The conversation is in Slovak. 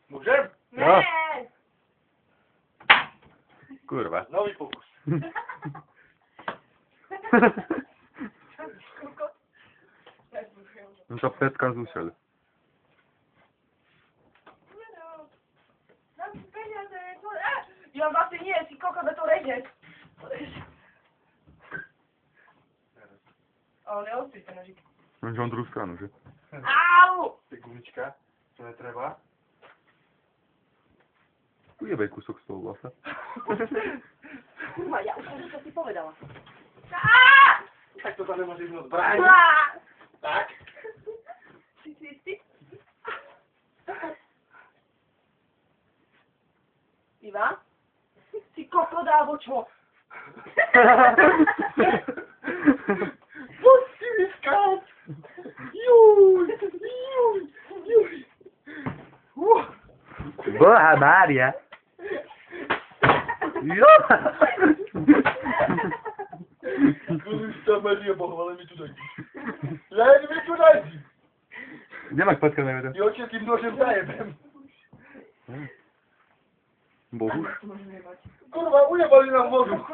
Môžem? No. Nie! Kurwa. Nový pokus. No to petka z úsel. Dám si peniaze, ja vlastne nie, si kokot, to režeš. Ale neodpíš ten nožík. Lenže on druhú stranu, že? Au! To je gumička, to netreba. Ujebej kúsok z toho vlasa. Kurva, ja už som čo si povedala. Tak to tam nemôže ísť zbraň. Tak. Si istý? Iva? Si kokodávo čo? Pusti mi skáč! Juj! Juj! Juj! Boha Mária. Jo! Krista Maria, pochvále mi tu dajti. Len mi tu dajti. Kde máš patka najväda? Jo cię tym nożem zajebem. Bohuž? Kurwa, ujebali nam wodu.